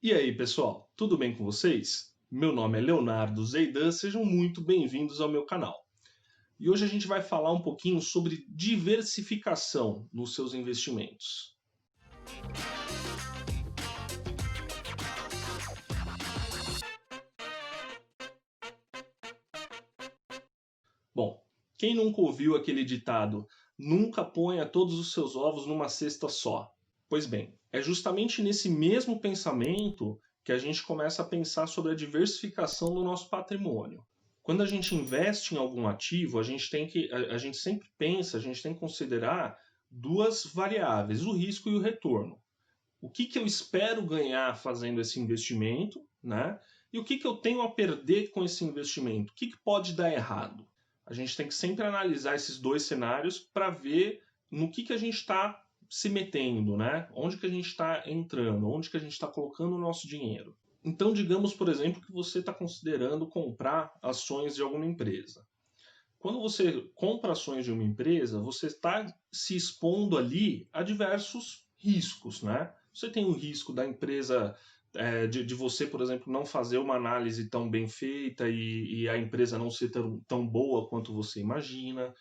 E aí, pessoal, tudo bem com vocês? Meu nome é Leonardo Zeidan, sejam muito bem-vindos ao meu canal. E hoje a gente vai falar um pouquinho sobre diversificação nos seus investimentos. Bom, quem nunca ouviu aquele ditado, nunca ponha todos os seus ovos numa cesta só? Pois bem, é justamente nesse mesmo pensamento que a gente começa a pensar sobre a diversificação do nosso patrimônio. Quando a gente investe em algum ativo, a gente sempre pensa, a gente tem que considerar duas variáveis, o risco e o retorno. O que, que eu espero ganhar fazendo esse investimento, né? E o que, que eu tenho a perder com esse investimento? O que, que pode dar errado? A gente tem que sempre analisar esses dois cenários para ver no que a gente está se metendo, né? Onde que a gente está entrando, onde que a gente está colocando o nosso dinheiro. Então, digamos, por exemplo, que você está considerando comprar ações de alguma empresa. Quando você compra ações de uma empresa, você está se expondo ali a diversos riscos, né? Você tem o risco da empresa, de você, por exemplo, não fazer uma análise tão bem feita e a empresa não ser tão boa quanto você imagina.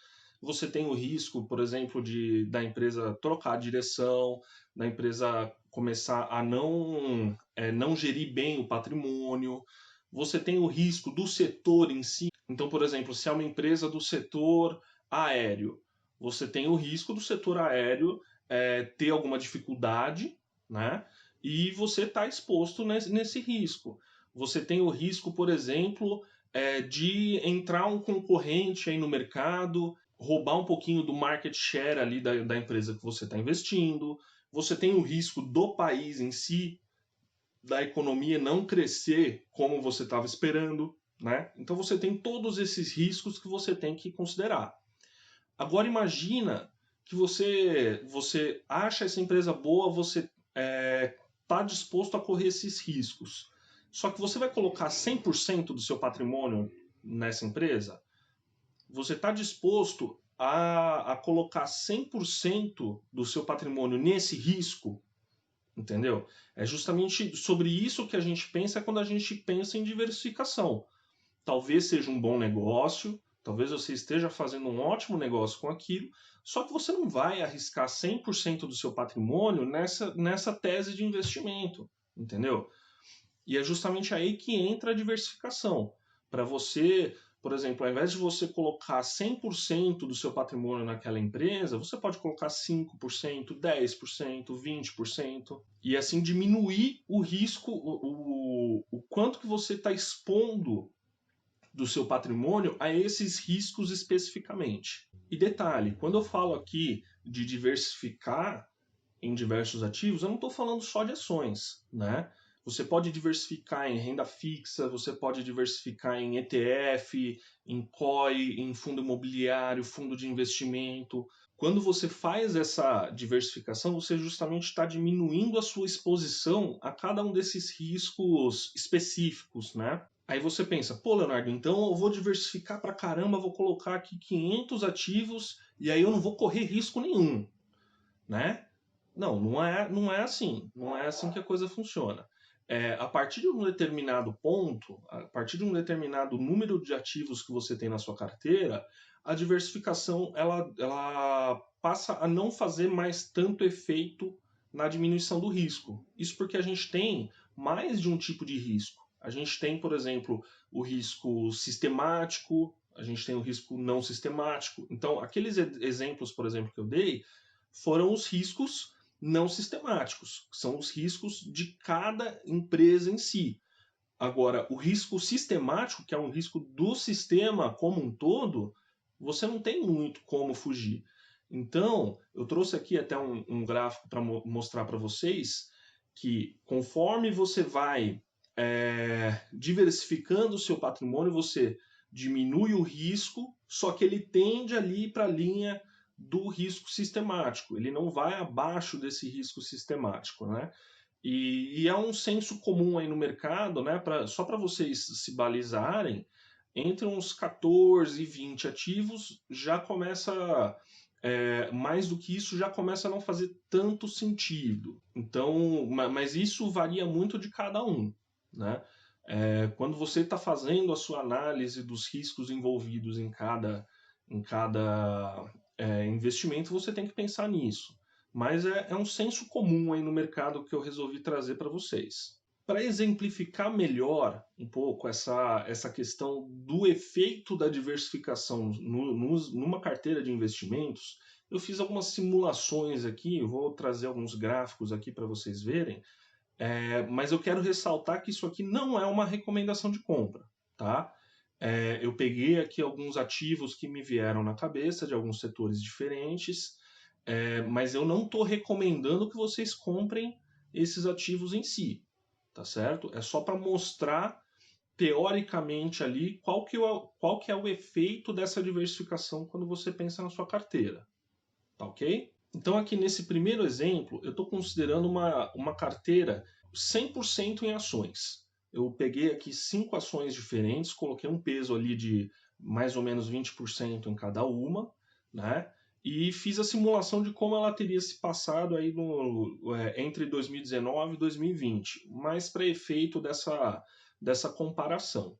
Você tem o risco, por exemplo, da empresa trocar a direção, da empresa começar a não gerir bem o patrimônio. Você tem o risco do setor em si. Então, por exemplo, se é uma empresa do setor aéreo, você tem o risco do setor aéreo ter alguma dificuldade, né? E você está exposto nesse risco. Você tem o risco, por exemplo, de entrar um concorrente aí no mercado, roubar um pouquinho do market share ali da empresa que você está investindo. Você tem o risco do país em si, da economia não crescer como você estava esperando, né? Então você tem todos esses riscos que você tem que considerar. Agora imagina que você acha essa empresa boa, você está disposto a correr esses riscos. Só que você vai colocar 100% do seu patrimônio nessa empresa? Você está disposto a colocar 100% do seu patrimônio nesse risco? Entendeu? É justamente sobre isso que a gente pensa quando a gente pensa em diversificação. Talvez seja um bom negócio, talvez você esteja fazendo um ótimo negócio com aquilo, só que você não vai arriscar 100% do seu patrimônio nessa tese de investimento, entendeu? E é justamente aí que entra a diversificação. Para você, por exemplo, ao invés de você colocar 100% do seu patrimônio naquela empresa, você pode colocar 5%, 10%, 20%, e assim diminuir o risco, o quanto que você está expondo do seu patrimônio a esses riscos especificamente. E detalhe, quando eu falo aqui de diversificar em diversos ativos, eu não estou falando só de ações, né? Você pode diversificar em renda fixa, você pode diversificar em ETF, em COI, em fundo imobiliário, fundo de investimento. Quando você faz essa diversificação, você justamente está diminuindo a sua exposição a cada um desses riscos específicos, né? Aí você pensa, pô, Leonardo, então eu vou diversificar pra caramba, vou colocar aqui 500 ativos e aí eu não vou correr risco nenhum, né? Não, não é assim. Não é assim que a coisa funciona. A partir de um determinado ponto, a partir de um determinado número de ativos que você tem na sua carteira, a diversificação ela passa a não fazer mais tanto efeito na diminuição do risco. Isso porque a gente tem mais de um tipo de risco. A gente tem, por exemplo, o risco sistemático, a gente tem o risco não sistemático. Então, aqueles exemplos, por exemplo, que eu dei, foram os riscos não sistemáticos, que são os riscos de cada empresa em si. Agora, o risco sistemático, que é um risco do sistema como um todo, você não tem muito como fugir. Então, eu trouxe aqui até um gráfico para mostrar para vocês que conforme você vai diversificando o seu patrimônio, você diminui o risco, só que ele tende ali para a linha do risco sistemático. Ele não vai abaixo desse risco sistemático, né? E é um senso comum aí no mercado, né? Só para vocês se balizarem, entre uns 14 e 20 ativos já começa mais do que isso já começa a não fazer tanto sentido. Então, mas isso varia muito de cada um, né? Quando você está fazendo a sua análise dos riscos envolvidos em cada investimento, você tem que pensar nisso. Mas é um senso comum aí no mercado que eu resolvi trazer para vocês. Para exemplificar melhor um pouco essa questão do efeito da diversificação numa carteira de investimentos, eu fiz algumas simulações aqui, eu vou trazer alguns gráficos aqui para vocês verem, mas eu quero ressaltar que isso aqui não é uma recomendação de compra, tá? Eu peguei aqui alguns ativos que me vieram na cabeça de alguns setores diferentes, mas eu não estou recomendando que vocês comprem esses ativos em si, tá certo? É só para mostrar teoricamente ali qual que é o efeito dessa diversificação quando você pensa na sua carteira, tá ok? Então aqui nesse primeiro exemplo, eu estou considerando uma carteira 100% em ações. Eu peguei aqui 5 ações diferentes, coloquei um peso ali de mais ou menos 20% em cada uma, né? E fiz a simulação de como ela teria se passado aí entre 2019 e 2020, mas para efeito dessa comparação.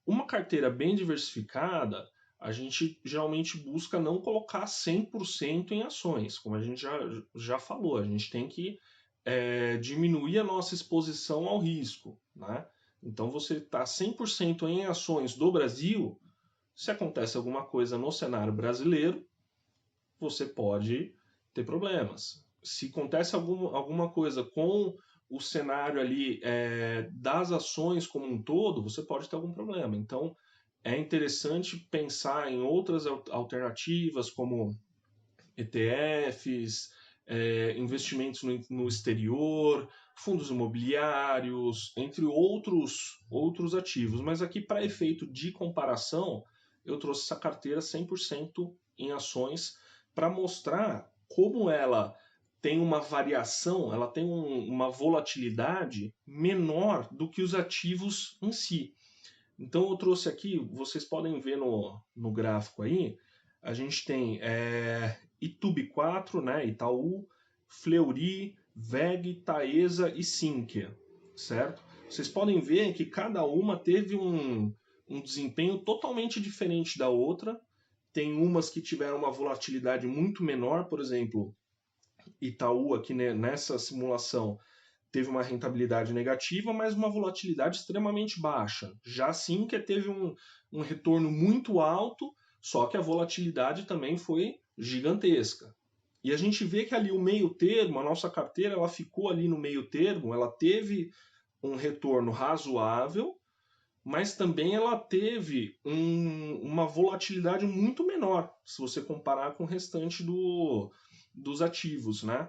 Uma carteira bem diversificada, a gente geralmente busca não colocar 100% em ações, como a gente já falou, a gente tem que diminuir a nossa exposição ao risco, né? Então você está 100% em ações do Brasil, se acontece alguma coisa no cenário brasileiro, você pode ter problemas. Se acontece alguma coisa com o cenário ali das ações como um todo, você pode ter algum problema. Então, é interessante pensar em outras alternativas, como ETFs, investimentos no exterior, fundos imobiliários, entre outros ativos. Mas aqui, para efeito de comparação, eu trouxe essa carteira 100% em ações para mostrar como ela tem uma variação, ela tem uma volatilidade menor do que os ativos em si. Então eu trouxe aqui, vocês podem ver no gráfico aí, a gente tem Itub4, né, Itaú, Fleury, VEG, Taesa e Sinqia, certo? Vocês podem ver que cada uma teve um desempenho totalmente diferente da outra. Tem umas que tiveram uma volatilidade muito menor, por exemplo, Itaú aqui nessa simulação teve uma rentabilidade negativa, mas uma volatilidade extremamente baixa. Já a Sinqia teve um retorno muito alto, só que a volatilidade também foi gigantesca. E a gente vê que ali o meio termo, a nossa carteira, ela ficou ali no meio termo, ela teve um retorno razoável, mas também ela teve uma volatilidade muito menor, se você comparar com o restante dos ativos, né?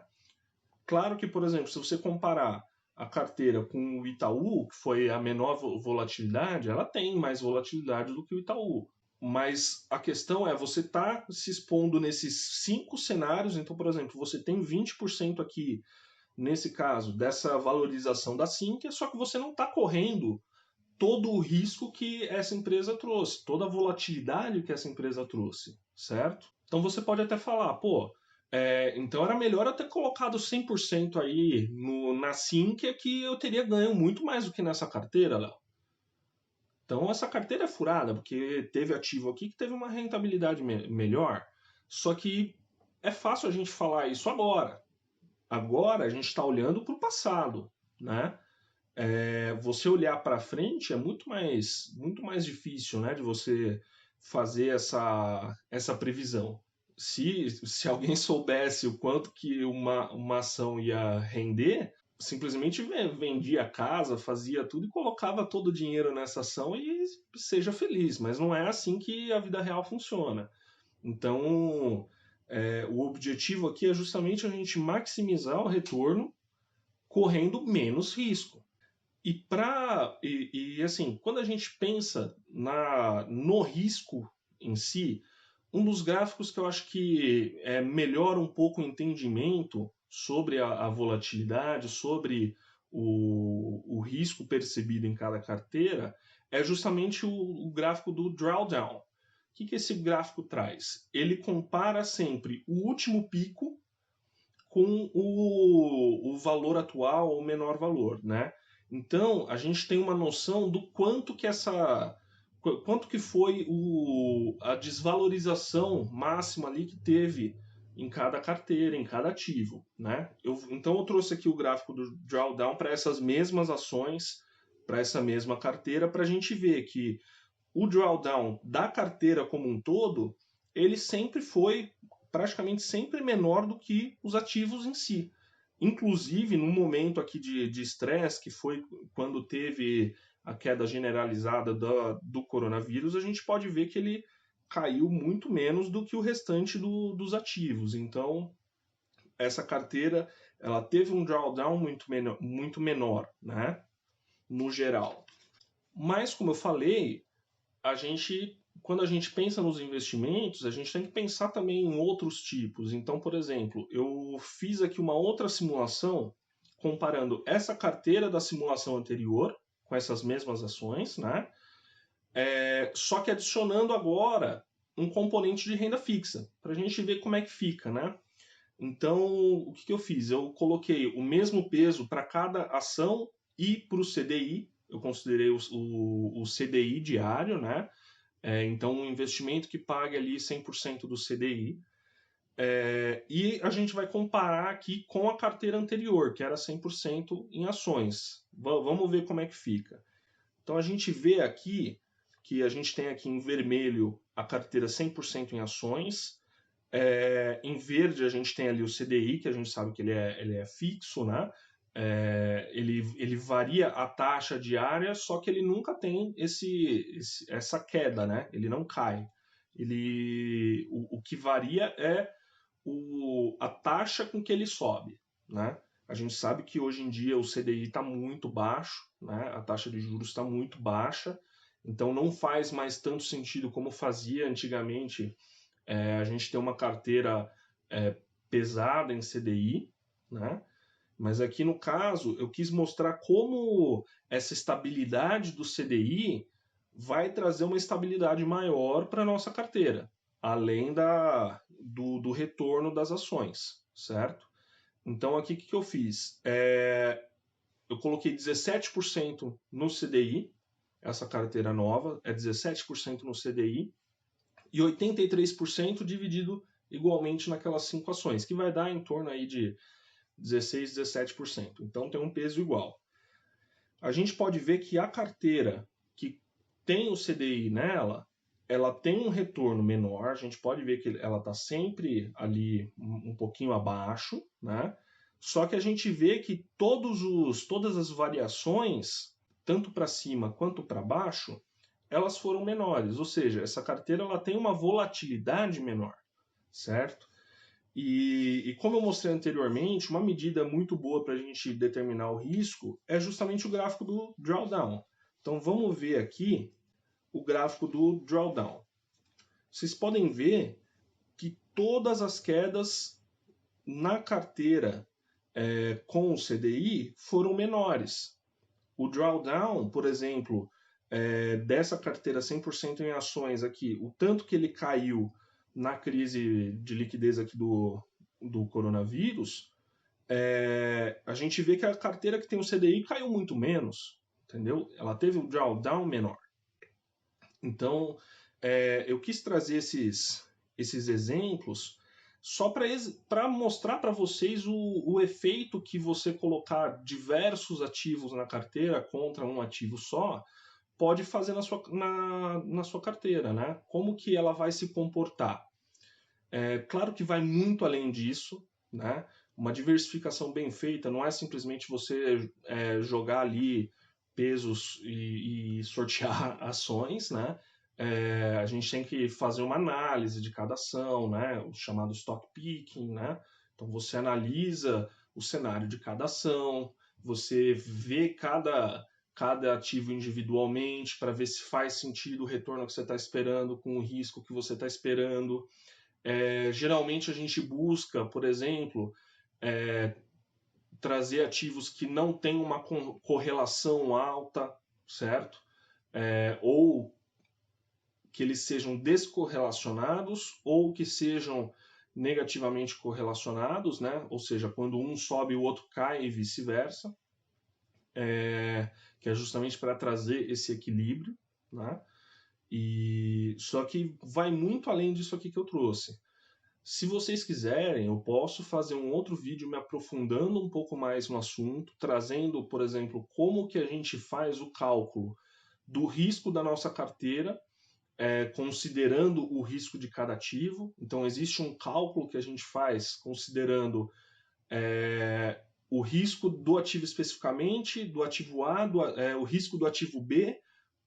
Claro que, por exemplo, se você comparar a carteira com o Itaú, que foi a menor volatilidade, ela tem mais volatilidade do que o Itaú. Mas a questão é, você está se expondo nesses 5 cenários, então, por exemplo, você tem 20% aqui, nesse caso, dessa valorização da Sinqia, só que você não está correndo todo o risco que essa empresa trouxe, toda a volatilidade que essa empresa trouxe, certo? Então você pode até falar, pô, então era melhor eu ter colocado 100% aí na Sinqia que eu teria ganho muito mais do que nessa carteira, Léo. Então essa carteira é furada, porque teve ativo aqui que teve uma rentabilidade melhor, só que é fácil a gente falar isso agora. Agora a gente está olhando para o passado, né? Você olhar para frente é muito mais difícil, né, de você fazer essa previsão. Se alguém soubesse o quanto que uma ação ia render, simplesmente vendia a casa, fazia tudo e colocava todo o dinheiro nessa ação e seja feliz. Mas não é assim que a vida real funciona. Então, o objetivo aqui é justamente a gente maximizar o retorno correndo menos risco. Assim, quando a gente pensa no risco em si, um dos gráficos que eu acho que melhora um pouco o entendimento sobre a volatilidade, sobre o risco percebido em cada carteira, é justamente o gráfico do drawdown, que esse gráfico traz? Ele compara sempre o último pico com o valor atual ou menor valor, né? Então, a gente tem uma noção do quanto que foi a desvalorização máxima ali que teve em cada carteira, em cada ativo, né? Então eu trouxe aqui o gráfico do drawdown para essas mesmas ações, para essa mesma carteira, para a gente ver que o drawdown da carteira como um todo, ele sempre foi praticamente sempre menor do que os ativos em si. Inclusive, no momento aqui de estresse, que foi quando teve a queda generalizada do coronavírus, a gente pode ver que ele caiu muito menos do que o restante dos ativos. Então, essa carteira ela teve um drawdown muito menor, né? No geral. Mas, como eu falei, quando a gente pensa nos investimentos, a gente tem que pensar também em outros tipos. Então, por exemplo, eu fiz aqui uma outra simulação comparando essa carteira da simulação anterior com essas mesmas ações, né? Só que adicionando agora um componente de renda fixa, para a gente ver como é que fica, né? Então, o que eu fiz? Eu coloquei o mesmo peso para cada ação e para o CDI. Eu considerei o CDI diário, né? Então, um investimento que pague ali 100% do CDI. E a gente vai comparar aqui com a carteira anterior, que era 100% em ações. Vamos ver como é que fica. Então, a gente vê aqui que a gente tem aqui em vermelho a carteira 100% em ações. Em verde a gente tem ali o CDI, que a gente sabe que ele é fixo, né? Ele varia a taxa diária, só que ele nunca tem essa queda, né? Ele não cai. O que varia é a taxa com que ele sobe, né? A gente sabe que hoje em dia o CDI está muito baixo, né? A taxa de juros está muito baixa, então não faz mais tanto sentido como fazia antigamente a gente ter uma carteira pesada em CDI, né? Mas aqui no caso eu quis mostrar como essa estabilidade do CDI vai trazer uma estabilidade maior para a nossa carteira, além do retorno das ações, certo? Então aqui o que eu fiz? Eu coloquei 17% no CDI, essa carteira nova é 17% no CDI, e 83% dividido igualmente naquelas 5 ações, que vai dar em torno aí de 16, 17%. Então tem um peso igual. A gente pode ver que a carteira que tem o CDI nela, ela tem um retorno menor, a gente pode ver que ela está sempre ali um pouquinho abaixo, né? Só que a gente vê que todas as variações, tanto para cima quanto para baixo, elas foram menores, ou seja, essa carteira ela tem uma volatilidade menor, certo? E como eu mostrei anteriormente, uma medida muito boa para a gente determinar o risco é justamente o gráfico do drawdown. Então vamos ver aqui o gráfico do drawdown. Vocês podem ver que todas as quedas na carteira com o CDI foram menores. O drawdown, por exemplo, dessa carteira 100% em ações aqui, o tanto que ele caiu na crise de liquidez aqui do coronavírus, a gente vê que a carteira que tem o CDI caiu muito menos, entendeu? Ela teve um drawdown menor. Então, eu quis trazer esses exemplos só para mostrar para vocês o efeito que você colocar diversos ativos na carteira contra um ativo só pode fazer na sua carteira, né? Como que ela vai se comportar? Claro que vai muito além disso, né? Uma diversificação bem feita não é simplesmente você jogar ali pesos e sortear ações, né? A gente tem que fazer uma análise de cada ação, né? O chamado stock picking, né? Então você analisa o cenário de cada ação, você vê cada ativo individualmente para ver se faz sentido o retorno que você está esperando com o risco que você está esperando. Geralmente a gente busca, por exemplo, trazer ativos que não têm uma correlação alta, certo? Ou que eles sejam descorrelacionados ou que sejam negativamente correlacionados, né? Ou seja, quando um sobe o outro cai e vice-versa, que é justamente para trazer esse equilíbrio, né? E só que vai muito além disso aqui que eu trouxe. Se vocês quiserem, eu posso fazer um outro vídeo me aprofundando um pouco mais no assunto, trazendo, por exemplo, como que a gente faz o cálculo do risco da nossa carteira, considerando o risco de cada ativo. Então, existe um cálculo que a gente faz considerando o risco do ativo especificamente, do ativo A, o risco do ativo B,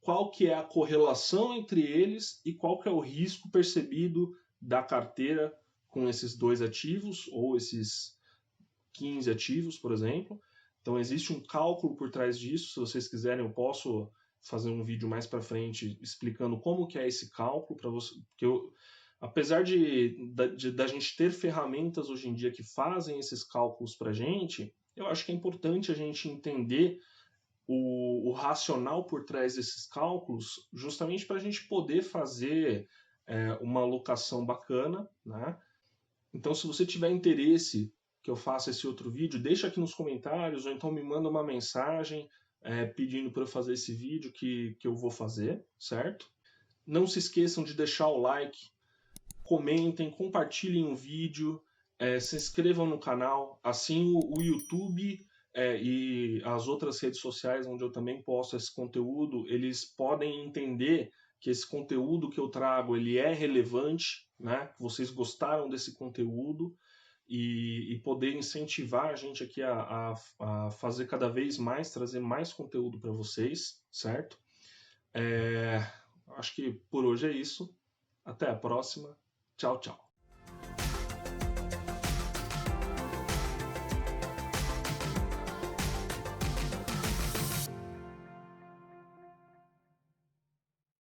qual que é a correlação entre eles e qual que é o risco percebido da carteira com esses dois ativos ou esses 15 ativos, por exemplo. Então existe um cálculo por trás disso. Se vocês quiserem, eu posso fazer um vídeo mais para frente explicando como que é esse cálculo para você, porque apesar da gente ter ferramentas hoje em dia que fazem esses cálculos para a gente, eu acho que é importante a gente entender o racional por trás desses cálculos, justamente para a gente poder fazer uma alocação bacana, né? Então, se você tiver interesse que eu faça esse outro vídeo, deixa aqui nos comentários, ou então me manda uma mensagem pedindo para eu fazer esse vídeo que eu vou fazer, certo? Não se esqueçam de deixar o like, comentem, compartilhem o vídeo, se inscrevam no canal, assim o YouTube e as outras redes sociais onde eu também posto esse conteúdo, eles podem entender que esse conteúdo que eu trago ele é relevante, né? Que vocês gostaram desse conteúdo e poder incentivar a gente aqui a fazer cada vez mais, trazer mais conteúdo para vocês, certo? Acho que por hoje é isso. Até a próxima. Tchau, tchau.